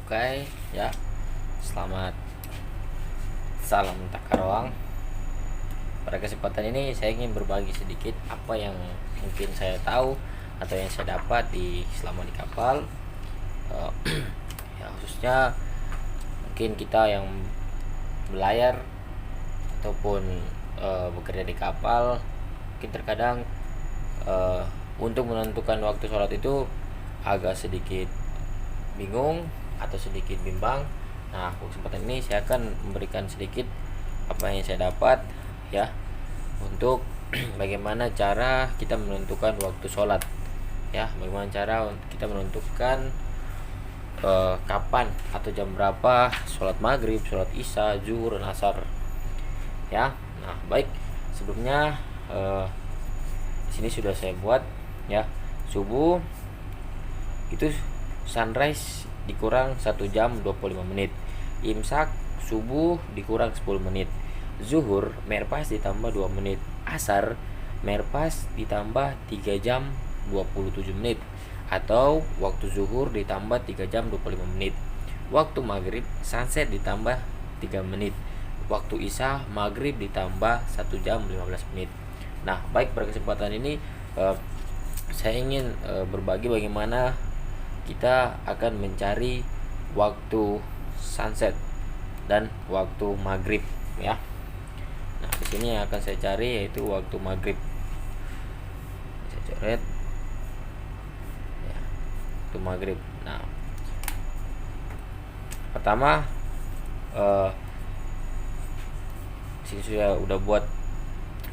Oke, ya. Selamat salam Takarawang. Pada kesempatan ini saya ingin berbagi sedikit apa yang mungkin saya tahu atau yang saya dapat selama di kapal. Eh, ya khususnya mungkin kita yang berlayar ataupun bekerja di kapal, mungkin terkadang eh, untuk menentukan waktu sholat itu agak sedikit bingung atau sedikit bimbang. Nah, kesempatan ini saya akan memberikan sedikit apa yang saya dapat, ya, untuk bagaimana cara kita menentukan waktu sholat, ya, bagaimana cara kita menentukan kapan atau jam berapa sholat maghrib, sholat isya, zuhur, dan asar, ya. Nah, baik, sebelumnya di sini sudah saya buat, ya. Subuh itu sunrise dikurang 1 jam 25 menit, imsak subuh dikurang 10 menit, zuhur merpas ditambah 2 menit, asar merpas ditambah 3 jam 27 menit, atau waktu zuhur ditambah 3 jam 25 menit, waktu maghrib sunset ditambah 3 menit, waktu isya maghrib ditambah 1 jam 15 menit. Nah, baik, pada kesempatan ini saya ingin berbagi bagaimana kita akan mencari waktu sunset dan waktu maghrib, ya. Nah, di sini yang akan saya cari yaitu waktu maghrib. Saya coret, ya, waktu maghrib. Nah, pertama sini udah buat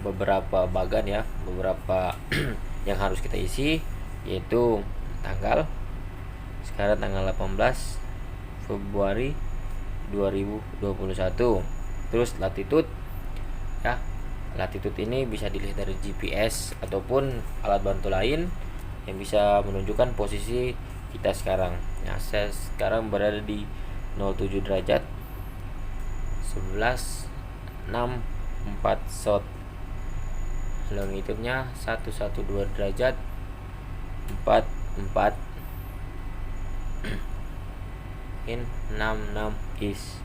beberapa bagan, ya, beberapa yang harus kita isi, yaitu tanggal. Sekarang tanggal 18 Februari 2021. Terus latitude, ya. Latitude ini bisa dilihat dari GPS ataupun alat bantu lain yang bisa menunjukkan posisi kita sekarang. Nah, saya sekarang berada di 07 derajat 1164 south. Longitude-nya 112 derajat 44 in 66 is,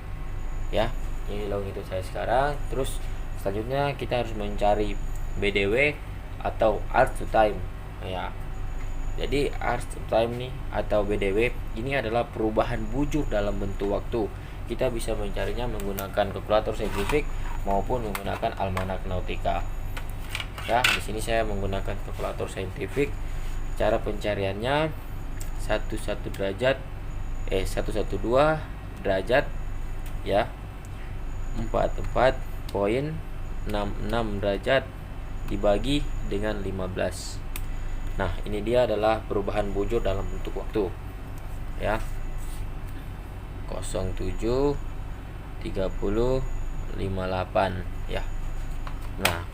ya. Ini longitude saya sekarang. Terus selanjutnya kita harus mencari BDW atau hours to time, ya. Jadi hours to time nih atau BDW ini adalah perubahan bujur dalam bentuk waktu. Kita bisa mencarinya menggunakan kalkulator saintifik maupun menggunakan almanak nautika. Ya, di sini saya menggunakan kalkulator saintifik. Cara pencariannya 112 derajat, ya, 44,66 derajat dibagi dengan 15. Nah, ini dia adalah perubahan bujur dalam bentuk waktu, ya. 07 30 58, ya. Nah,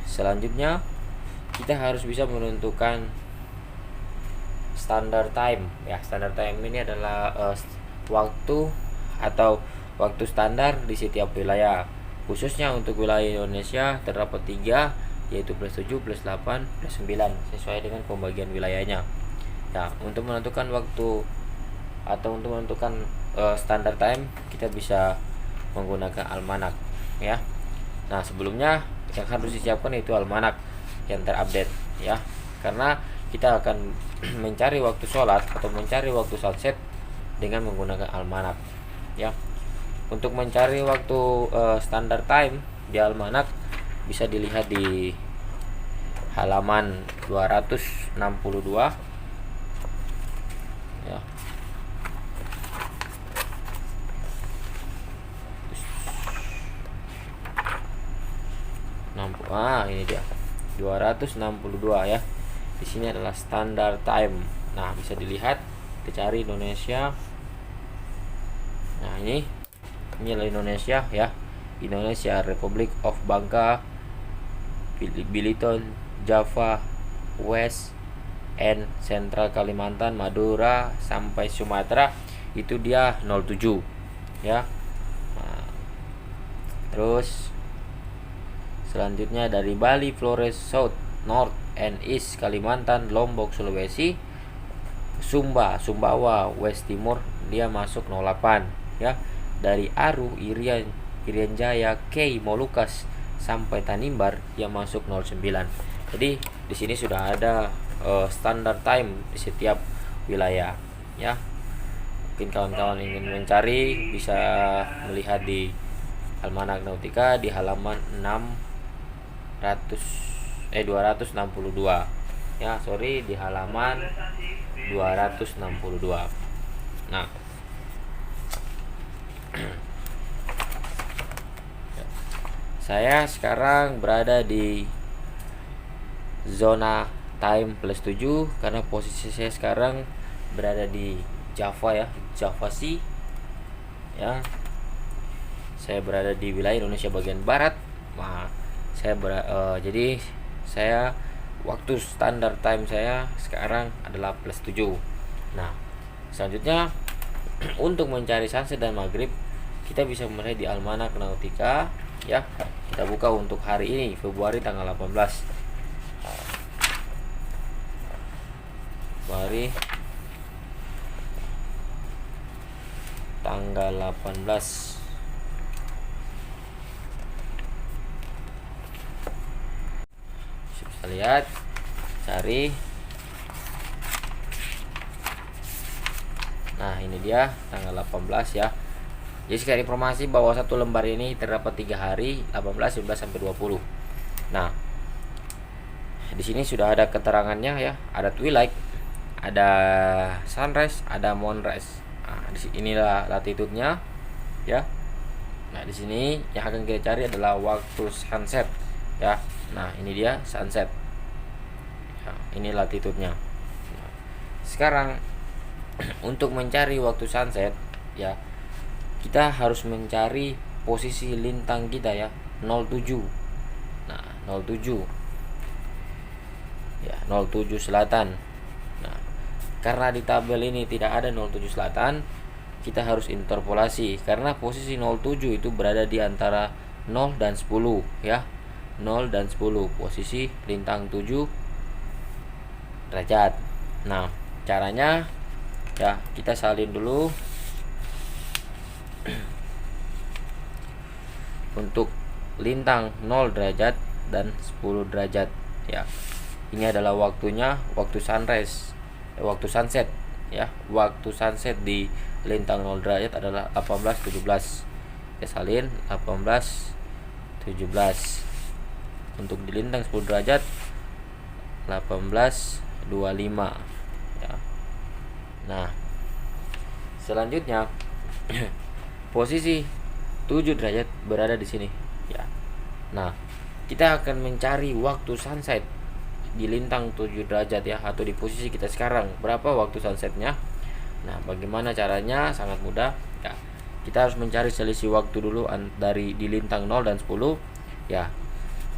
selanjutnya kita harus bisa menentukan standard time, ya. Standard time ini adalah waktu atau waktu standar di setiap wilayah. Khususnya untuk wilayah Indonesia terdapat 3, yaitu +7, +8, +9 sesuai dengan pembagian wilayahnya. Ya, untuk menentukan waktu atau untuk menentukan standard time kita bisa menggunakan almanak, ya. Nah, sebelumnya yang harus disiapkan itu almanak yang terupdate, ya. Karena kita akan mencari waktu sholat atau mencari waktu sunset dengan menggunakan almanak, ya. Untuk mencari waktu standard time di almanak bisa dilihat di halaman 262, ya. Ini dia 262, ya. Di sini adalah standard time. Nah, bisa dilihat, kita cari Indonesia. Nah, ini adalah Indonesia, ya. Indonesia, Republic of Bangka, Belitung, Java, West and Central Kalimantan, Madura sampai Sumatera itu dia 07, ya. Nah, terus selanjutnya dari Bali, Flores, South, North and East Kalimantan, Lombok, Sulawesi, Sumba, Sumbawa, West Timur dia masuk 08 ya. Dari Aru, Irian Jaya, K, Molucas sampai Tanimbar dia masuk 09. Jadi di sini sudah ada standar time di setiap wilayah ya. Mungkin kawan-kawan ingin mencari bisa melihat di Almanak Nautika di halaman 262 ya, sorry, di halaman 262. Nah, saya sekarang berada di zona time +7 karena posisi saya sekarang berada di Java ya, Java Sea ya. Saya berada di wilayah Indonesia bagian barat. Nah, jadi saya waktu standar time saya sekarang adalah +7. Nah, selanjutnya untuk mencari sunset dan maghrib kita bisa mulai di Almanak Nautika ya. Kita buka untuk hari ini Februari tanggal 18. Februari tanggal 18. Bisa lihat, cari. Nah, ini dia tanggal 18 ya. Jadi sekian informasi bahwa satu lembar ini terdapat 3 hari, 18, 19 sampai 20. Nah, di sini sudah ada keterangannya ya. Ada twilight, ada sunrise, ada moonrise. Nah, inilah latitude-nya ya. Nah, di sini yang akan kita cari adalah waktu sunset ya. Nah, ini dia sunset. Ya, ini latitude-nya. Nah, sekarang untuk mencari waktu sunset ya, kita harus mencari posisi lintang kita ya, 07. Nah, 07 ya, 07 selatan. Nah, karena di tabel ini tidak ada 07 selatan, kita harus interpolasi karena posisi 07 itu berada di antara 0 dan 10 ya. 0 dan 10 posisi lintang 7 derajat. Nah, caranya ya, kita salin dulu untuk lintang 0 derajat dan 10 derajat ya. Ini adalah waktunya, waktu sunrise, waktu sunset ya. Waktu sunset di lintang 0 derajat adalah 18.17. Kita salin 18.17. Untuk di lintang 10 derajat 18.25 ya. Nah, selanjutnya posisi 7 derajat berada di sini ya. Nah, kita akan mencari waktu sunset di lintang 7 derajat ya, atau di posisi kita sekarang. Berapa waktu sunsetnya? Nah, bagaimana caranya? Sangat mudah ya. Kita harus mencari selisih waktu dulu dari di lintang 0 dan 10 ya.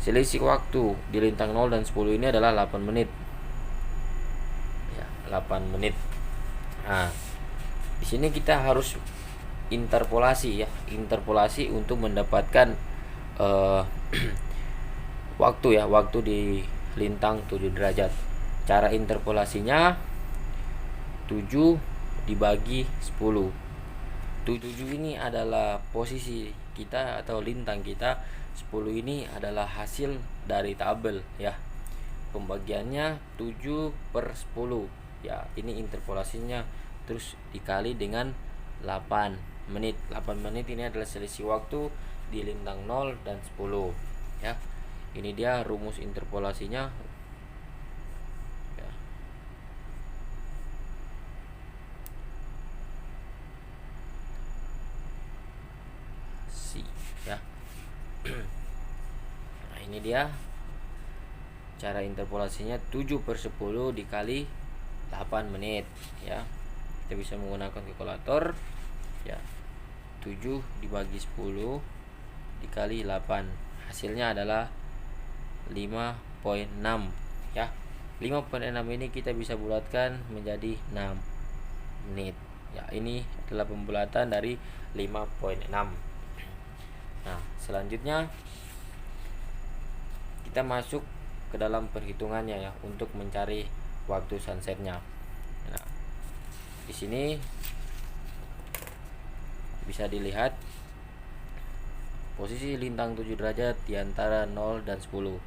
Selisih waktu di lintang 0 dan 10 ini adalah 8 menit ya, 8 menit. Nah, di sini kita harus interpolasi ya, interpolasi untuk mendapatkan waktu ya, waktu di lintang 7 derajat. Cara interpolasinya 7 dibagi 10. 7 ini adalah posisi kita atau lintang kita, 10 ini adalah hasil dari tabel ya. Pembagiannya 7/10 ya. Ini interpolasinya, terus dikali dengan 8 menit. 8 menit ini adalah selisih waktu di lintang 0 dan 10 ya. Ini dia rumus interpolasinya ya. Ya. Nah, ini dia cara interpolasinya, 7/10 dikali 8 menit ya. Kita bisa menggunakan kalkulator ya. 7 dibagi 10 dikali 8, hasilnya adalah 5.6 ya. 5.6 ini kita bisa bulatkan menjadi 6 menit ya. Ini adalah pembulatan dari 5.6. Nah, selanjutnya kita masuk ke dalam perhitungannya ya, untuk mencari waktu sunsetnya. Nah, di sini bisa dilihat posisi lintang 7 derajat di antara 0 dan 10.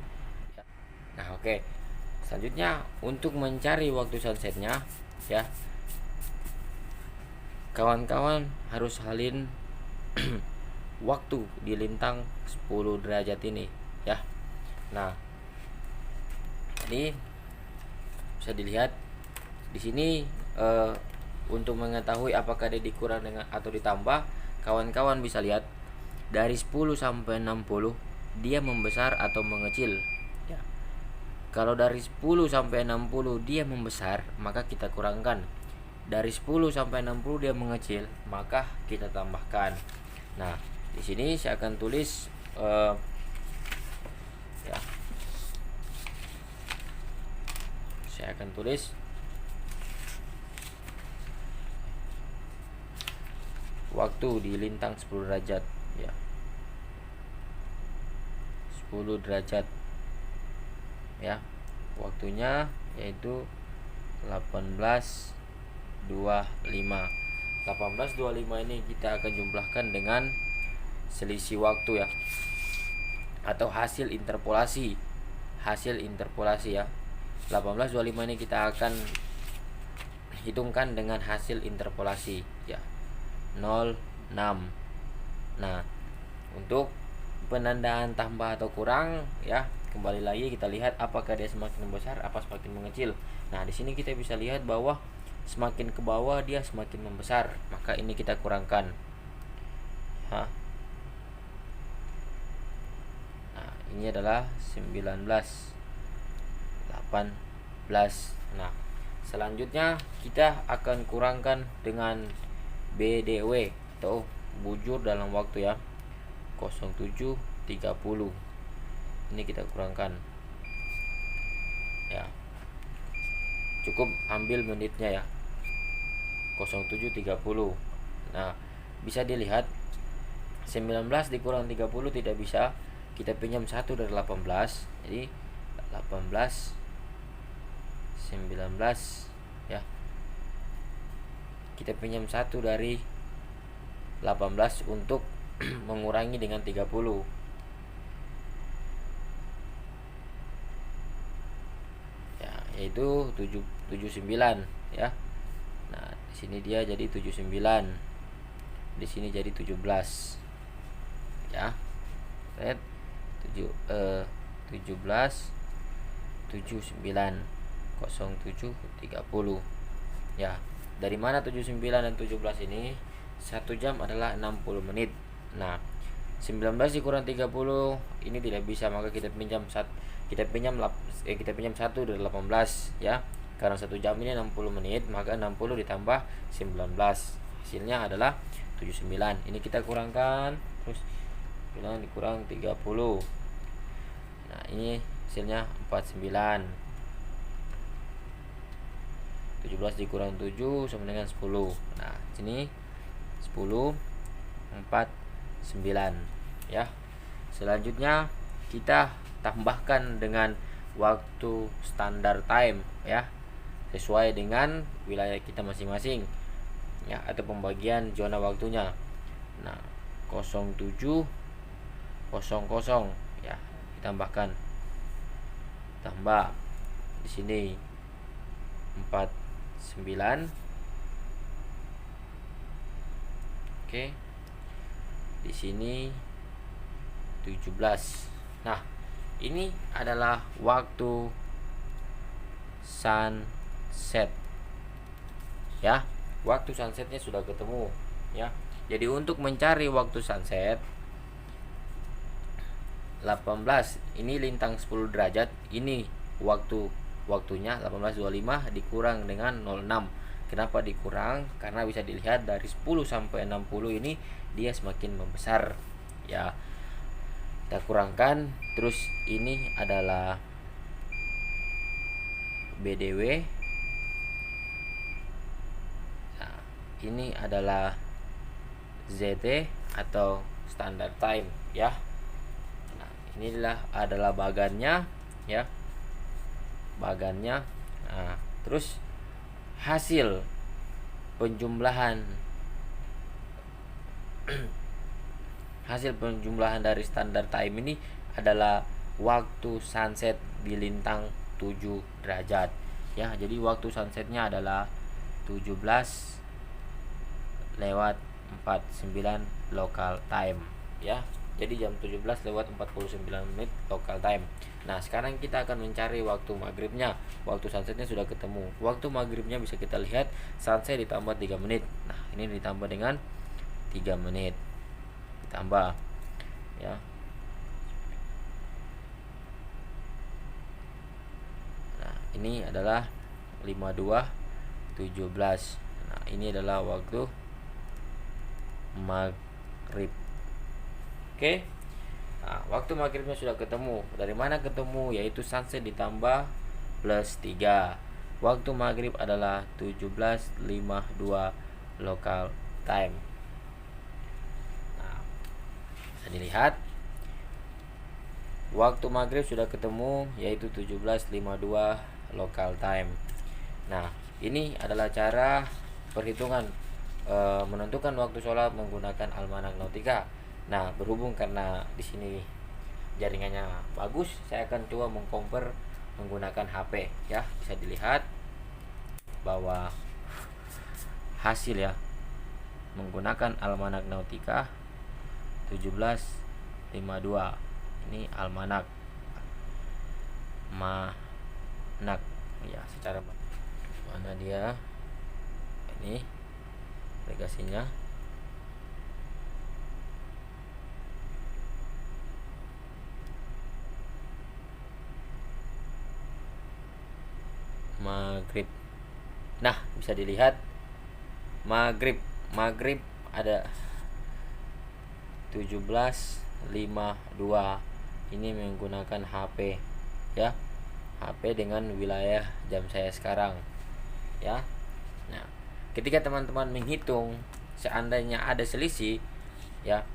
Nah, oke. Selanjutnya untuk mencari waktu sunsetnya ya, kawan-kawan harus salin waktu di lintang 10 derajat ini ya. Nah, jadi bisa dilihat di sini untuk mengetahui apakah dia dikurang dengan atau ditambah, kawan-kawan bisa lihat dari 10 sampai 60 dia membesar atau mengecil ya. Kalau dari 10 sampai 60 dia membesar, maka kita kurangkan. Dari 10 sampai 60 dia mengecil, maka kita tambahkan. Nah, di sini saya akan tulis ya. Saya akan tulis waktu di lintang 10 derajat ya. 10 derajat ya. Waktunya yaitu 18.25. 18.25 ini kita akan jumlahkan dengan selisih waktu ya, atau hasil interpolasi. Hasil interpolasi ya. 18.25 ini kita akan hitungkan dengan hasil interpolasi ya. 06. Nah, untuk penandaan tambah atau kurang ya, kembali lagi kita lihat apakah dia semakin membesar apa semakin mengecil. Nah, di sini kita bisa lihat bahwa semakin ke bawah dia semakin membesar, maka ini kita kurangkan. Nah, ini adalah 19, 18. Nah, selanjutnya kita akan kurangkan dengan BDW atau bujur dalam waktu ya. 07.30. Ini kita kurangkan ya. Cukup ambil menitnya ya. 07.30. Nah, bisa dilihat 19 dikurang 30 tidak bisa. Kita pinjam 1 dari 18. Jadi 18 19 ya. Kita pinjam 1 dari 18 untuk mengurangi dengan 30 ya, yaitu 79 ya. Nah, di sini dia jadi 79, di sini jadi 17 ya. Lihat 17 79 07.30 ya. Dari mana 79 dan 17 ini? 1 jam adalah 60 menit. Nah, 19 dikurang 30 ini tidak bisa, maka kita pinjam 1 dari 18 ya. Karena 1 jam ini 60 menit, maka 60 ditambah 19 hasilnya adalah 79. Ini kita kurangkan, terus dikurang 30. Nah, ini hasilnya 49. 17 dikurang 7 sama dengan 10. Nah, sini 10 4 9 ya. Selanjutnya kita tambahkan dengan waktu standar time ya, sesuai dengan wilayah kita masing-masing ya, atau pembagian zona waktunya. Nah, 07.00 ya, ditambahkan tambah di sini 49. Oke. Di sini 17. Nah, ini adalah waktu sunset ya. Waktu sunsetnya sudah ketemu ya. Jadi untuk mencari waktu sunset 18, ini lintang 10 derajat, ini waktunya 18.25 dikurang dengan 06. Kenapa dikurang? Karena bisa dilihat dari 10 sampai 60 ini dia semakin membesar ya. Kita kurangkan, terus ini adalah BDW. Nah, ini adalah ZT atau standard time ya. Nah, inilah adalah bagannya ya. Bagannya. Nah, terus hasil penjumlahan Hasil penjumlahan dari standar time ini adalah waktu sunset di lintang 7 derajat ya. Jadi waktu sunsetnya adalah 17:49 local time ya. Jadi jam 17:49 local time. Nah, sekarang kita akan mencari waktu maghribnya. Waktu sunsetnya sudah ketemu. Waktu maghribnya bisa kita lihat sunset ditambah 3 menit. Nah, ini ditambah dengan 3 menit. Ditambah ya. Nah, ini adalah 52:17. Nah, ini adalah waktu maghrib. Oke. Nah, waktu maghribnya sudah ketemu. Dari mana ketemu? Yaitu sunset ditambah plus 3. Waktu maghrib adalah 17:52 local time. Nah, bisa dilihat waktu maghrib sudah ketemu, yaitu 17:52 local time. Nah, ini adalah cara perhitungan menentukan waktu sholat menggunakan almanak nautika. Nah, berhubung karena di sini jaringannya bagus, saya akan coba mengcompare menggunakan HP ya. Bisa dilihat bahwa hasil ya menggunakan almanak nautika 17:52. Ini almanak manak ya, secara mana dia ini aplikasinya. Maghrib. Nah, bisa dilihat maghrib ada 17:52. Ini menggunakan HP ya. HP dengan wilayah jam saya sekarang ya. Nah, ketika teman-teman menghitung, seandainya ada selisih ya,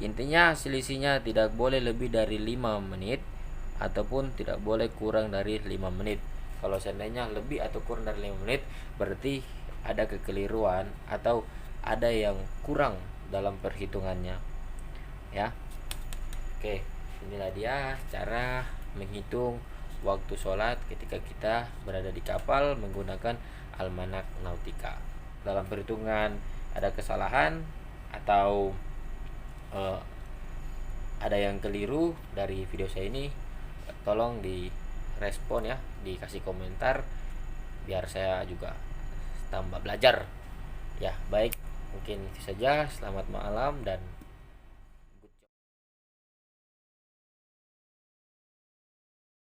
intinya selisihnya tidak boleh lebih dari 5 menit ataupun tidak boleh kurang dari 5 menit. Kalau seandainya lebih atau kurang dari 5 menit, berarti ada kekeliruan atau ada yang kurang dalam perhitungannya ya. Oke, inilah dia cara menghitung waktu sholat ketika kita berada di kapal menggunakan almanak nautika. Dalam perhitungan ada kesalahan atau ada yang keliru dari video saya ini, tolong direspon ya, dikasih komentar biar saya juga tambah belajar ya. Baik, mungkin itu saja. Selamat malam dan